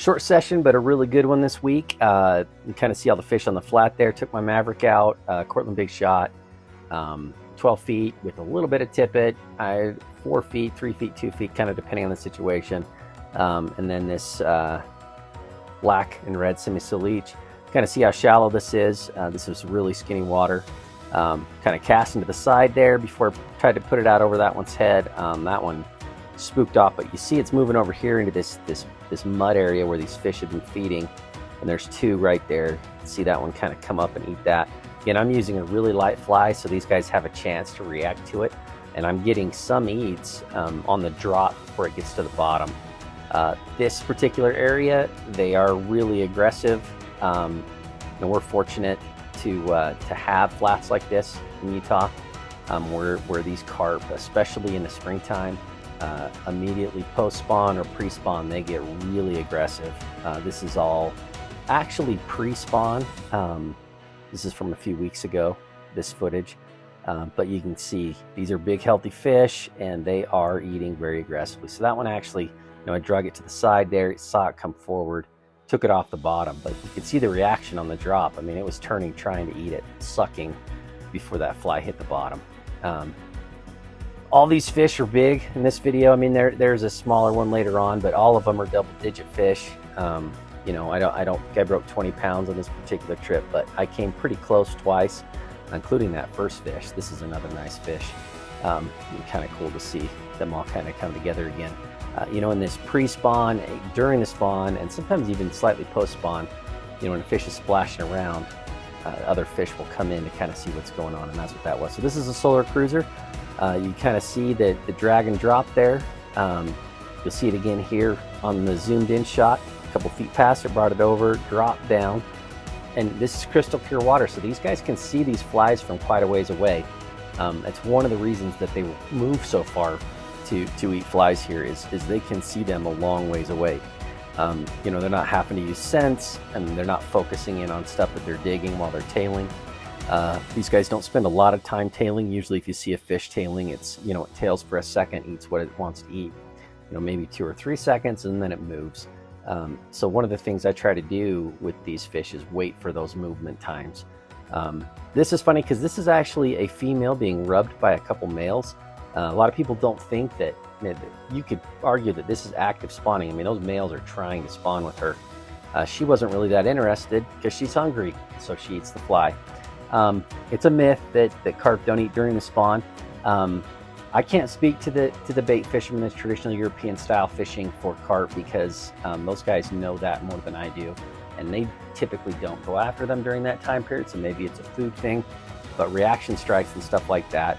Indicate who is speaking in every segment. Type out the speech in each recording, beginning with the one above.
Speaker 1: Short session, but a really good one this week. You kind of see all the fish on the flat there. Took my Maverick out, Cortland big shot, 12 feet with a little bit of tippet. 4 feet, 3 feet, 2 feet, kind of depending on the situation. And then this black and red semi-leech. Kind of see how shallow this is. This is really skinny water. Kind of casting to the side there before I tried to put it out over that one's head. That one spooked off, but you see it's moving over here into this mud area where these fish have been feeding, and there's two right there. See that one kind of come up and eat that. Again, I'm using a really light fly, so these guys have a chance to react to it, and I'm getting some eats on the drop before it gets to the bottom. This particular area, they are really aggressive, and we're fortunate to have flats like this in Utah, where these carp, especially in the springtime, immediately post-spawn or pre-spawn, they get really aggressive. This is all actually pre-spawn. This is from a few weeks ago, this footage, but you can see these are big healthy fish and they are eating very aggressively. So that one actually, I drug it to the side there, saw it come forward, took it off the bottom, but you could see the reaction on the drop. I mean, it was turning, trying to eat it, sucking before that fly hit the bottom. All these fish are big in this video. I mean, there's a smaller one later on, but all of them are double-digit fish. I don't think I broke 20 pounds on this particular trip, but I came pretty close twice, including that first fish. This is another nice fish. Kind of cool to see them all kind of come together again. In this pre-spawn, during the spawn, and sometimes even slightly post-spawn, when a fish is splashing around, other fish will come in to kind of see what's going on, and that's what that was. So this is a solar cruiser. You kind of see the drag and drop there. You'll see it again here on the zoomed in shot. A couple feet past it, brought it over, dropped down. And this is crystal clear water, so these guys can see these flies from quite a ways away. That's one of the reasons that they move so far to eat flies here is they can see them a long ways away. They're not having to use scents, and they're not focusing in on stuff that they're digging while they're tailing. These guys don't spend a lot of time tailing. Usually if you see a fish tailing, it's, it tails for a second, eats what it wants to eat, maybe 2 or 3 seconds, and then it moves. So one of the things I try to do with these fish is wait for those movement times. This is funny because this is actually a female being rubbed by a couple males. A lot of people don't think that, you could argue that this is active spawning. I mean, those males are trying to spawn with her. She wasn't really that interested because she's hungry, so she eats the fly. It's a myth that carp don't eat during the spawn. I can't speak to the bait fishermen that's traditional European style fishing for carp because those guys know that more than I do, and they typically don't go after them during that time period. So maybe it's a food thing, but reaction strikes and stuff like that.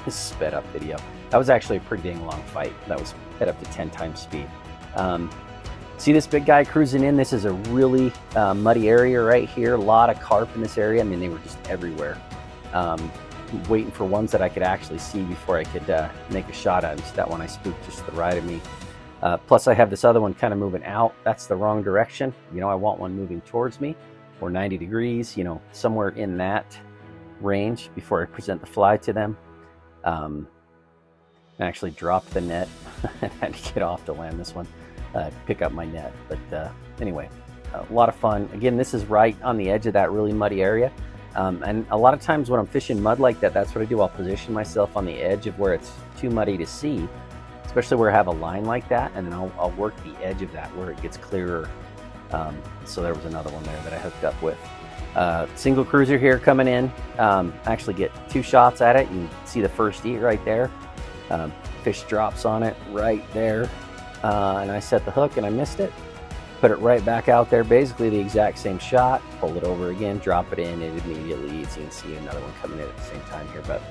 Speaker 1: Sped up video. That was actually a pretty dang long fight. That was sped up to 10 times speed. See this big guy cruising in? This is a really muddy area right here. A lot of carp in this area. I mean, they were just everywhere. Waiting for ones that I could actually see before I could make a shot at them. That one I spooked just to the right of me. Plus I have this other one kind of moving out. That's the wrong direction. I want one moving towards me, or 90 degrees, somewhere in that range before I present the fly to them. I actually dropped the net. I had to get off to land this one. Pick up my net, but anyway, a lot of fun. Again, this is right on the edge of that really muddy area, and a lot of times when I'm fishing mud like that, that's what I do. I'll position myself on the edge of where it's too muddy to see, especially where I have a line like that, and then I'll work the edge of that where it gets clearer. So there was another one there that I hooked up with. Single cruiser here coming in. Actually get 2 shots at it. You can see the first eat right there. Fish drops on it right there. And I set the hook and I missed it. Put it right back out there, basically the exact same shot. Pull it over again, drop it in, it immediately eats. You can see another one coming in at the same time here. But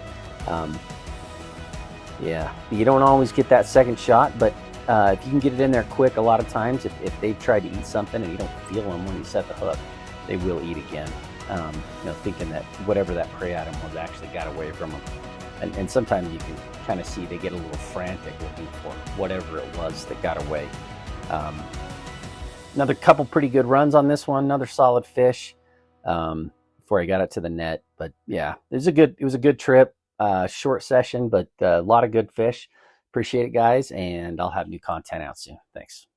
Speaker 1: yeah, you don't always get that second shot, but if you can get it in there quick, a lot of times if they've tried to eat something and you don't feel them when you set the hook, they will eat again, thinking that whatever that prey item was actually got away from them. And sometimes you can kind of see they get a little frantic looking for whatever it was that got away. Another couple pretty good runs on this one. Another solid fish before I got it to the net. But yeah, it was a good trip. Short session, but a lot of good fish. Appreciate it, guys, and I'll have new content out soon. Thanks.